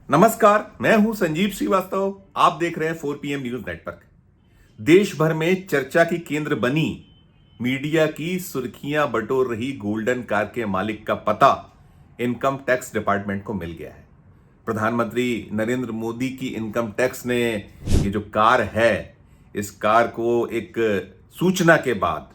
नमस्कार, मैं हूं संजीव श्रीवास्तव। आप देख रहे हैं 4PM न्यूज नेटवर्क। देश भर में चर्चा की केंद्र बनी मीडिया की सुर्खियां बटोर रही गोल्डन कार के मालिक का पता इनकम टैक्स डिपार्टमेंट को मिल गया है। प्रधानमंत्री नरेंद्र मोदी की इनकम टैक्स ने ये जो कार है, इस कार को एक सूचना के बाद,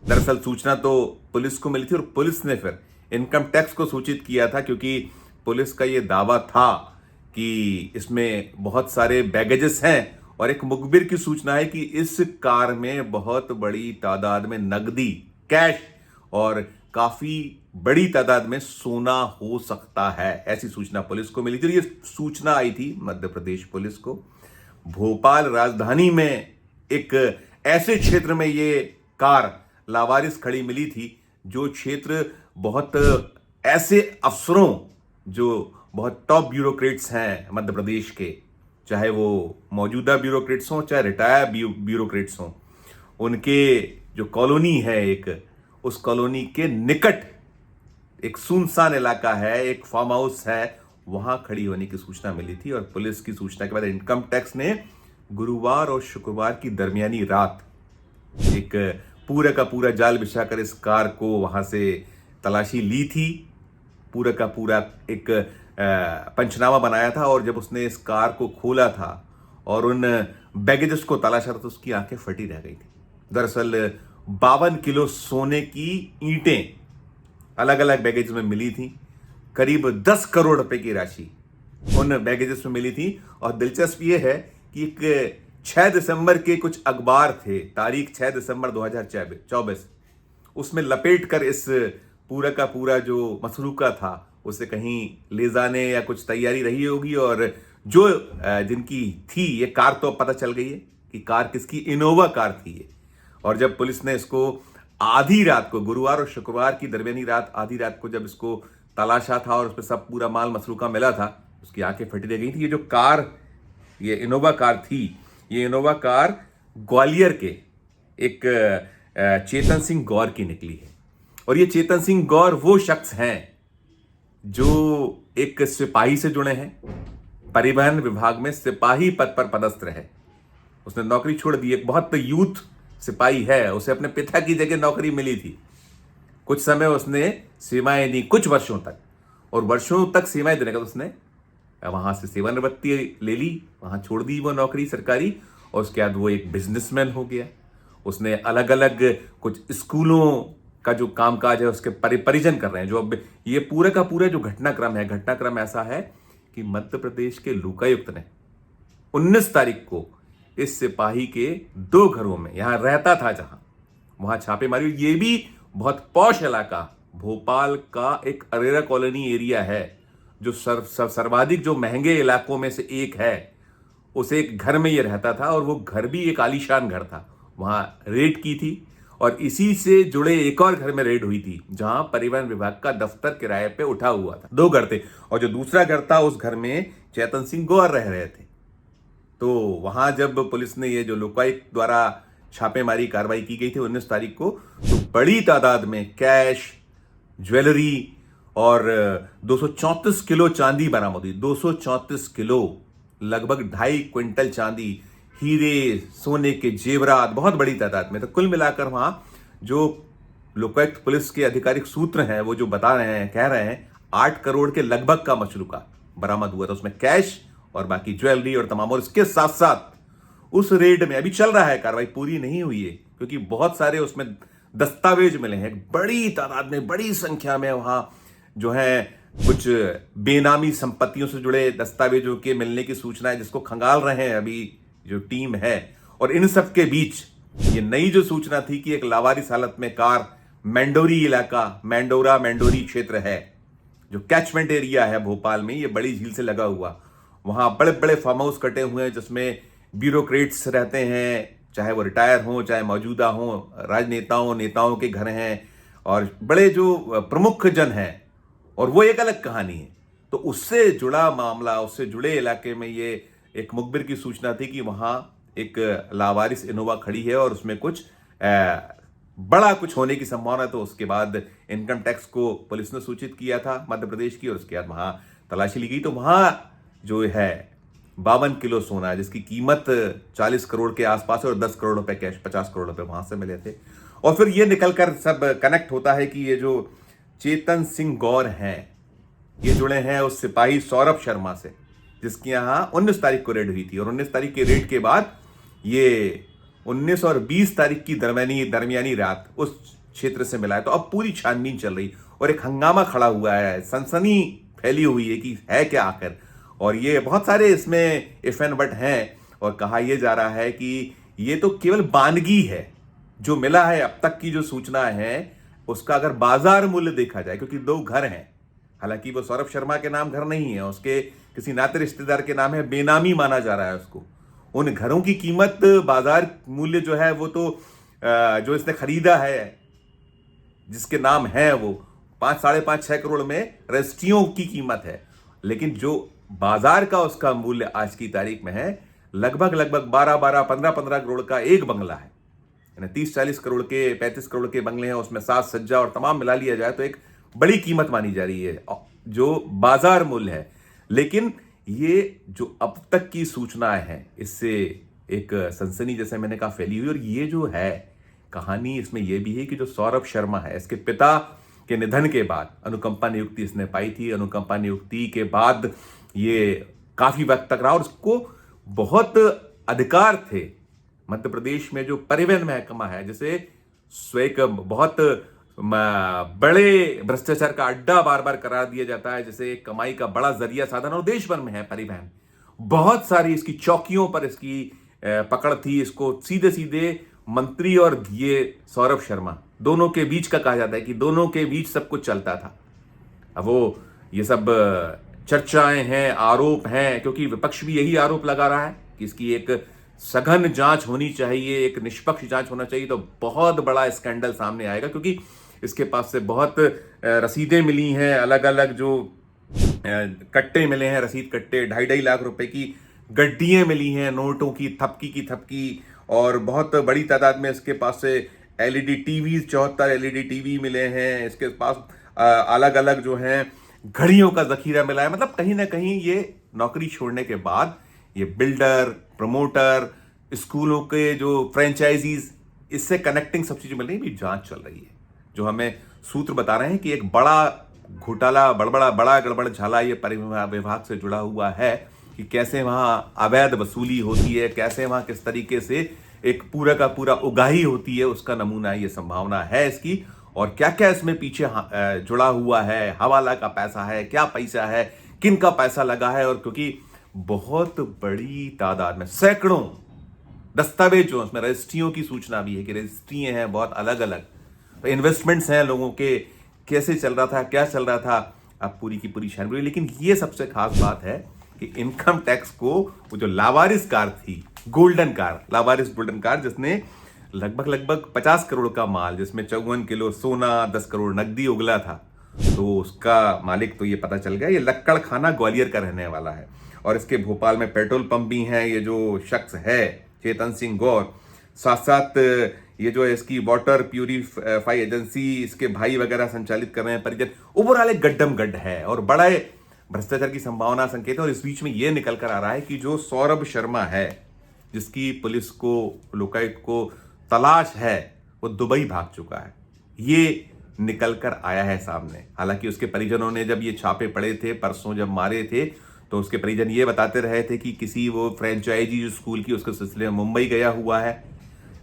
दरअसल सूचना तो पुलिस को मिली थी और पुलिस ने फिर इनकम टैक्स को सूचित किया था, क्योंकि पुलिस का ये दावा था कि इसमें बहुत सारे बैगेजेस हैं और एक मुखबिर की सूचना है कि इस कार में बहुत बड़ी तादाद में नकदी, कैश और काफी बड़ी तादाद में सोना हो सकता है। ऐसी सूचना पुलिस को मिली थी। ये सूचना आई थी मध्य प्रदेश पुलिस को। भोपाल राजधानी में एक ऐसे क्षेत्र में ये कार लावारिस खड़ी मिली थी, जो क्षेत्र बहुत ऐसे अफसरों, जो बहुत टॉप ब्यूरोक्रेट्स हैं मध्य प्रदेश के, चाहे वो मौजूदा ब्यूरोक्रेट्स हों चाहे रिटायर्ड ब्यूरोक्रेट्स हों, उनके जो कॉलोनी है उस कॉलोनी के निकट एक सुनसान इलाका है, एक फार्म हाउस है, वहां खड़ी होने की सूचना मिली थी। और पुलिस की सूचना के बाद इनकम टैक्स ने गुरुवार और शुक्रवार की दरमियानी रात एक पूरा का पूरा जाल बिछाकर इस कार को वहां से तलाशी ली थी। पूरा का पूरा एक पंचनामा बनाया था और जब उसने इस कार को खोला था और उन बैगेजेस को तलाशा था तो उसकी आंखें फटी रह गई थी। दरअसल 52 किलो सोने की ईंटें अलग अलग बैगेज में मिली थी। करीब 10 करोड़ रुपए की राशि उन बैगेजेस में मिली थी। और दिलचस्प ये है कि एक 6 दिसंबर के कुछ अखबार थे, तारीख 6 दिसंबर 2024, उसमें लपेट कर इस पूरा का पूरा जो मसरूका था उसे कहीं ले जाने या कुछ तैयारी रही होगी। और जो जिनकी थी ये कार, तो पता चल गई है कि कार किसकी, इनोवा कार थी ये। और जब पुलिस ने इसको आधी रात को, गुरुवार और शुक्रवार की दरमियानी रात, आधी रात को जब इसको तलाशा था और उस पर सब पूरा माल मसरूका मिला था, उसकी आंखें फटी रह गई थी। ये जो कार, ये इनोवा कार थी, ये इनोवा कार ग्वालियर के एक चेतन सिंह गौर की निकली है। और ये चेतन सिंह गौर वो शख्स हैं जो एक सिपाही से जुड़े हैं, परिवहन विभाग में सिपाही पद पर पदस्थ रहे। उसने नौकरी छोड़ दी। एक बहुत यूथ सिपाही है, उसे अपने पिता की जगह नौकरी मिली थी। कुछ समय उसने सेवाएं दी, कुछ वर्षों तक, और वर्षों तक सेवाएं देने के बाद उसने वहां से सेवानिवृत्ति ले ली, वहां छोड़ दी वो नौकरी सरकारी। और उसके बाद वो एक बिजनेसमैन हो गया। उसने अलग अलग कुछ स्कूलों का जो कामकाज है उसके परिजन कर रहे हैं। जो अब ये पूरा का पूरा जो घटनाक्रम ऐसा है कि मध्य प्रदेश के लोकायुक्त ने 19 तारीख को इस सिपाही के 2 घरों में, यहां रहता था जहां, वहां छापे मारी। ये भी बहुत पॉश इलाका, भोपाल का एक अरेरा कॉलोनी एरिया है, जो सर्वाधिक जो महंगे इलाकों में से एक है। उस एक घर में ये रहता था और वो घर भी एक आलीशान घर था। वहां रेड की थी और इसी से जुड़े एक और घर में रेड हुई थी, जहां परिवहन विभाग का दफ्तर किराए पे उठा हुआ था। 2 घर थे और जो दूसरा घर था उस घर में चेतन सिंह गौर रह रहे थे। तो वहां जब पुलिस ने ये जो लोकायुक्त द्वारा छापेमारी कार्रवाई की गई थी 19 तारीख को, तो बड़ी तादाद में कैश, ज्वेलरी और 234 किलो चांदी बरामद हुई। 234 किलो, लगभग 2.5 क्विंटल चांदी, हीरे, सोने के जेवरात, बहुत बड़ी तादाद में। तो कुल मिलाकर वहां जो लोकायुक्त पुलिस के आधिकारिक सूत्र हैं वो जो बता रहे हैं, कह रहे हैं 8 करोड़ के लगभग का मशरूका बरामद हुआ था। उसमें कैश और बाकी ज्वेलरी और तमाम। और इसके साथ साथ उस रेड में अभी चल रहा है, कार्रवाई पूरी नहीं हुई है, क्योंकि बहुत सारे उसमें दस्तावेज मिले हैं बड़ी तादाद में, बड़ी संख्या में। वहां जो है कुछ बेनामी संपत्तियों से जुड़े दस्तावेजों के मिलने की सूचना है, जिसको खंगाल रहे हैं अभी जो टीम है। और इन सब के बीच ये नई जो सूचना थी कि एक लावारिस हालत में कार मैंडोरी इलाका, मैंडोरी क्षेत्र है, जो कैचमेंट एरिया है भोपाल में, ये बड़ी झील से लगा हुआ, वहां बड़े बड़े फार्म हाउस कटे हुए हैं जिसमें ब्यूरोक्रेट्स रहते हैं, चाहे वो रिटायर हों चाहे मौजूदा हों, राजनेताओं, नेताओं के घर हैं और बड़े जो प्रमुख जन हैं। और वो एक अलग कहानी है। तो उससे जुड़ा मामला, उससे जुड़े इलाके में ये एक मुखबिर की सूचना थी कि वहां एक लावारिस इनोवा खड़ी है और उसमें कुछ बड़ा कुछ होने की संभावना। तो उसके बाद इनकम टैक्स को पुलिस ने सूचित किया था मध्य प्रदेश की, और उसके बाद वहां तलाशी ली गई। तो वहां जो है 52 किलो सोना, जिसकी कीमत 40 करोड़ के आसपास है और 10 करोड़ रुपए कैश, 50 करोड़ रुपए वहां से मिले थे। और फिर ये निकलकर सब कनेक्ट होता है कि ये जो चेतन सिंह गौर हैं, ये जुड़े हैं उस सिपाही सौरभ शर्मा से, जिसके यहां 19 तारीख को रेड हुई थी। और 19 तारीख के रेड के बाद ये 19 और 20 तारीख की दरमियानी रात उस क्षेत्र से मिला है। तो अब पूरी छानबीन चल रही और एक हंगामा खड़ा हुआ है, सनसनी फैली हुई है कि है क्या आखिर। और ये बहुत सारे इसमें इफ एंड बट हैं, और कहा यह जा रहा है कि ये तो केवल बानगी है जो मिला है। अब तक की जो सूचना है उसका अगर बाजार मूल्य देखा जाए, क्योंकि 2 घर हैं, हालांकि वो सौरभ शर्मा के नाम घर नहीं है, उसके किसी नाते रिश्तेदार के नाम है, बेनामी माना जा रहा है उसको। उन घरों की कीमत, बाजार मूल्य जो है वो तो जो इसने खरीदा है, जिसके नाम है, वो 5, 5.5, 6 करोड़ में रजिस्ट्रियों की कीमत है। लेकिन जो बाजार का उसका मूल्य आज की तारीख में है, लगभग 12, 15 करोड़ का एक बंगला है। 30-40 करोड़ के, 35 करोड़ के बंगले हैं, उसमें साज सज्जा और तमाम मिला लिया जाए तो एक बड़ी कीमत मानी जा रही है, जो बाजार मूल्य है। लेकिन ये जो अब तक की सूचनाएं हैं, इससे एक सनसनी, जैसे मैंने कहा, फैली हुई। और ये जो है कहानी, इसमें यह भी है कि जो सौरभ शर्मा है, इसके पिता के निधन के बाद अनुकंपा नियुक्ति इसने पाई थी। अनुकंपा नियुक्ति के बाद ये काफी वक्त तक रहा और उसको बहुत अधिकार थे। मध्य प्रदेश में जो परिवहन महकमा है, जिसे एक बहुत बड़े भ्रष्टाचार का अड्डा बार बार करार दिया जाता है, जैसे कमाई का बड़ा जरिया साधन, और देश भर में है परिवहन। बहुत सारी इसकी चौकियों पर इसकी पकड़ थी। इसको सीधे सीधे मंत्री और ये सौरभ शर्मा, दोनों के बीच का कहा जाता है कि दोनों के बीच सब कुछ चलता था। अब वो ये सब चर्चाएं हैं, आरोप हैं, क्योंकि विपक्ष भी यही आरोप लगा रहा है कि इसकी एक सघन जांच होनी चाहिए, एक निष्पक्ष जांच होना चाहिए, तो बहुत बड़ा स्कैंडल सामने आएगा। क्योंकि इसके पास से बहुत रसीदें मिली हैं, अलग अलग जो कट्टे मिले हैं, रसीद कट्टे, 2.5 लाख रुपए की गड्डियां मिली हैं, नोटों की थपकी, और बहुत बड़ी तादाद में इसके पास से एलईडी टीवी, 74 एलईडी टीवी मिले हैं। इसके पास अलग अलग जो हैं घड़ियों का जखीरा मिला है। मतलब कहीं ना कहीं ये नौकरी छोड़ने के बाद ये बिल्डर, प्रमोटर, स्कूलों के जो फ्रेंचाइजीज, इससे कनेक्टिंग सब चीजें मिल रही है। जांच चल रही है, जो हमें सूत्र बता रहे हैं कि एक बड़ा घोटाला, बड़ा गड़बड़ झाला ये परिवहन विभाग से जुड़ा हुआ है कि कैसे वहां अवैध वसूली होती है, कैसे वहां किस तरीके से एक पूरा का पूरा उगाही होती है, उसका नमूना ये संभावना है इसकी। और क्या क्या इसमें पीछे जुड़ा हुआ है, हवाला का पैसा है, क्या पैसा है, किन का पैसा लगा है। और क्योंकि बहुत बड़ी तादाद में, सैकड़ों दस्तावेज जो उसमें रजिस्ट्रियों की सूचना भी है कि रजिस्ट्रियां हैं बहुत अलग अलग, तो इन्वेस्टमेंट्स हैं लोगों के, कैसे चल रहा था, क्या चल रहा था, अब पूरी की पूरी छानबीन। लेकिन ये सबसे खास बात है कि इनकम टैक्स को वो जो लावारिस कार थी, लावारिस गोल्डन कार, जिसने लगभग 50 करोड़ का माल, जिसमें 54 किलो सोना, 10 करोड़ नकदी उगला था, तो उसका मालिक तो ये पता चल गया, ये लक्कड़ खाना ग्वालियर का रहने वाला है। और इसके भोपाल में पेट्रोल पंप भी हैं। ये जो शख्स है चेतन सिंह गौर, साथ साथ ये जो है इसकी वाटर प्यूरिफाई एजेंसी, इसके भाई वगैरह संचालित कर रहे हैं परिजन। ओवरऑल एक गड्ढम गड्ढ है और बड़ा भ्रष्टाचार की संभावना संकेत है। और इस बीच में यह निकल कर आ रहा है कि जो सौरभ शर्मा है, जिसकी पुलिस को, लोकायुक्त को तलाश है, वो दुबई भाग चुका है, ये निकल कर आया है सामने। हालांकि उसके परिजनों ने जब ये छापे पड़े थे, परसों जब मारे थे, तो उसके परिजन ये बताते रहे थे कि किसी वो फ्रेंचाइजी जो स्कूल की, उसके सिलसिले में मुंबई गया हुआ है।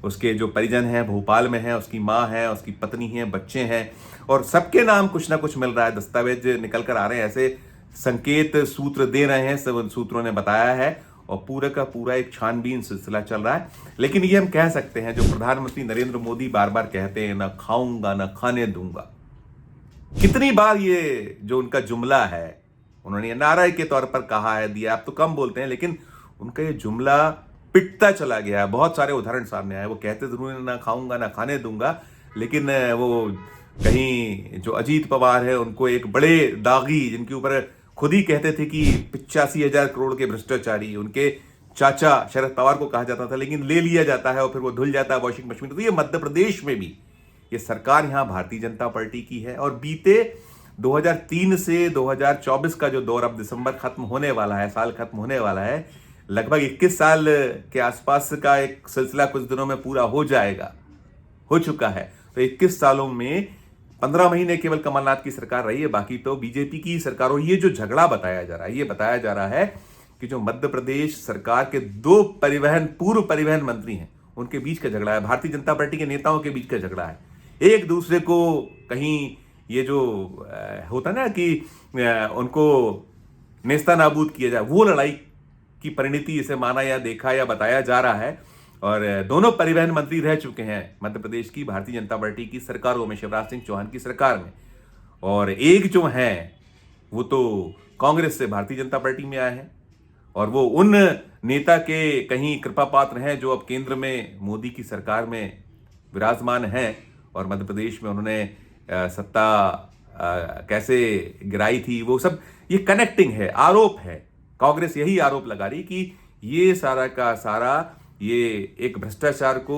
उसके जो परिजन हैं भोपाल में हैं, उसकी माँ है, उसकी पत्नी है, बच्चे हैं, और सबके नाम कुछ ना कुछ मिल रहा है, दस्तावेज निकल कर आ रहे हैं, ऐसे संकेत सूत्र दे रहे हैं, सब सूत्रों ने बताया है। और पूरा का पूरा एक छानबीन सिलसिला चल रहा है। लेकिन ये हम कह सकते हैं, जो प्रधानमंत्री नरेंद्र मोदी बार बार कहते हैं, ना खाऊंगा ना खाने दूंगा, कितनी बार ये जो उनका जुमला है, उन्होंने नारे के तौर पर कहा है, दिया, आप तो कम बोलते हैं, लेकिन उनका ये जुमला पिटता चला गया है। बहुत सारे उदाहरण सामने आए। वो कहते जरूर ना खाऊंगा ना खाने दूंगा, लेकिन वो कहीं जो अजीत पवार है, उनको एक बड़े दागी, जिनके ऊपर खुद ही कहते थे कि 85,000 करोड़ के भ्रष्टाचारी, उनके चाचा शरद पवार को कहा जाता था, लेकिन ले लिया जाता है और फिर वो धुल जाता है वॉशिंग मशीन। तो ये मध्य प्रदेश में भी ये सरकार यहाँ भारतीय जनता पार्टी की है। और बीते 2003 से 2024 का जो दौर अब दिसंबर खत्म होने वाला है, साल खत्म होने वाला है, लगभग 21 साल के आसपास का एक सिलसिला कुछ दिनों में पूरा हो जाएगा, हो चुका है। तो 21 सालों में 15 महीने केवल कमलनाथ की सरकार रही है, बाकी तो बीजेपी की सरकार। और ये जो झगड़ा बताया जा रहा है, ये बताया जा रहा है कि जो मध्य प्रदेश सरकार के दो पूर्व परिवहन मंत्री हैं, उनके बीच का झगड़ा है, भारतीय जनता पार्टी के नेताओं के बीच का झगड़ा है। एक दूसरे को कहीं ये जो होता ना कि उनको नेस्ता नाबूद किया जाए, वो लड़ाई की परिणति इसे माना या देखा या बताया जा रहा है। और दोनों परिवहन मंत्री रह चुके हैं मध्य प्रदेश की भारतीय जनता पार्टी की सरकारों में, शिवराज सिंह चौहान की सरकार में। और एक जो है वो तो कांग्रेस से भारतीय जनता पार्टी में आए हैं, और वो उन नेता के कहीं कृपा पात्र हैं जो अब केंद्र में मोदी की सरकार में विराजमान हैं। और मध्य प्रदेश में उन्होंने सत्ता कैसे गिराई थी, वो सब ये कनेक्टिंग है, आरोप है। कांग्रेस यही आरोप लगा रही कि ये सारा का सारा ये एक भ्रष्टाचार को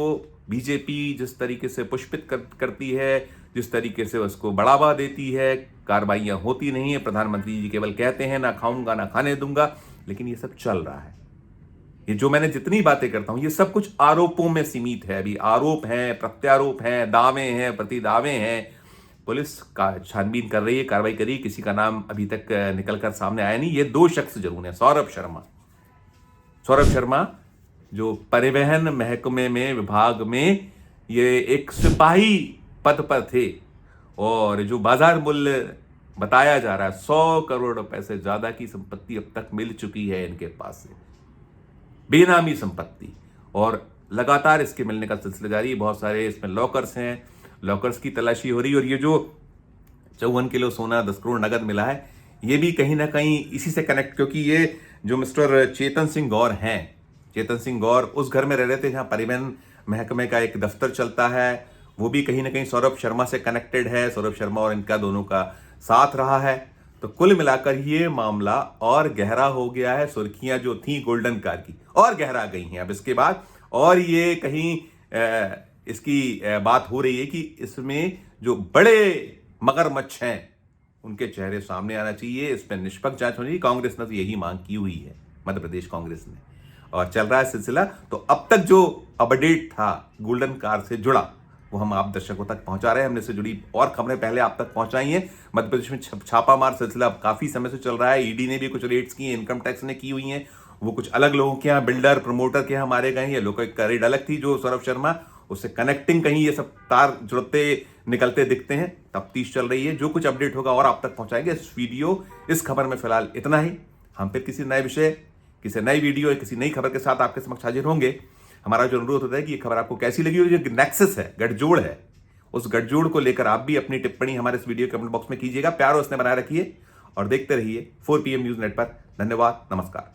बीजेपी जिस तरीके से पुष्पित करती है, जिस तरीके से उसको बढ़ावा देती है, कार्रवाइयां होती नहीं है। प्रधानमंत्री जी केवल कहते हैं ना खाऊंगा ना खाने दूंगा, लेकिन ये सब चल रहा है। ये जो मैंने जितनी बातें करता हूं, ये सब कुछ आरोपों में सीमित है। अभी आरोप हैं, प्रत्यारोप हैं, दावे हैं, प्रतिदावे हैं। पुलिस का छानबीन कर रही है, कार्रवाई कर रही है। किसी का नाम अभी तक निकलकर सामने आया नहीं। ये दो शख्स जरूर हैं। सौरभ शर्मा जो परिवहन महकमे में, विभाग में ये एक सिपाही पद पर थे, और जो बाजार मूल्य बताया जा रहा है 100 करोड़ रुपए से ज्यादा की संपत्ति अब तक मिल चुकी है इनके पास से, बेनामी संपत्ति। और लगातार इसके मिलने का सिलसिला जारी है। बहुत सारे इसमें लॉकर्स हैं, लॉकर्स की तलाशी हो रही है। और ये जो 54 किलो सोना, 10 करोड़ नगद मिला है, ये भी कहीं ना कहीं इसी से कनेक्ट, क्योंकि ये जो मिस्टर चेतन सिंह गौर हैं, चेतन सिंह गौर उस घर में रह रहे थे जहां परिवहन महकमे का एक दफ्तर चलता है। वो भी कहीं ना कहीं सौरभ शर्मा से कनेक्टेड है। सौरभ शर्मा और इनका दोनों का साथ रहा है। तो कुल मिलाकर ये मामला और गहरा हो गया है। सुर्खियां जो थी गोल्डन कार की और गहरा गई हैं अब इसके बाद। और ये कहीं इसकी बात हो रही है कि इसमें जो बड़े मगरमच्छ हैं उनके चेहरे सामने आना चाहिए, इस पर निष्पक्ष जांच होनी चाहिए। कांग्रेस ने तो यही मांग की हुई है, मध्य प्रदेश कांग्रेस ने, और चल रहा है सिलसिला। तो अब तक जो अपडेट था गोल्डन कार से जुड़ा, वो हम आप दर्शकों तक पहुंचा रहे हैं। हमने से जुड़ी और खबरें पहले आप तक पहुंचाई हैं। मध्य प्रदेश में छापामार सिलसिला काफी समय से चल रहा है। ईडी ने भी कुछ रेड्स की हैं, इनकम टैक्स ने की हुई हैं। वो कुछ अलग लोगों के यहाँ, बिल्डर प्रमोटर के यहाँ मारे गए हैं। ये लोगों की रेड अलग थी, जो सौरभ शर्मा, उससे कनेक्टिंग कहीं ये सब तार जुड़ते निकलते दिखते हैं। तफ्तीश चल रही है। जो कुछ अपडेट होगा और आप तक पहुंचाएंगे। इस खबर में फिलहाल इतना ही। हम फिर किसी नए विषय, किसी नई वीडियो, किसी नई खबर के साथ आपके समक्ष हाजिर होंगे। हमारा जो अनुरोध होता है कि ये खबर आपको कैसी लगी, और जो नेक्सस है, गठजोड़ है, उस गठजोड़ को लेकर आप भी अपनी टिप्पणी हमारे इस वीडियो कमेंट बॉक्स में कीजिएगा। प्यार और स्नेह बनाए रखिए और देखते रहिए 4 PM न्यूज नेट पर। धन्यवाद, नमस्कार।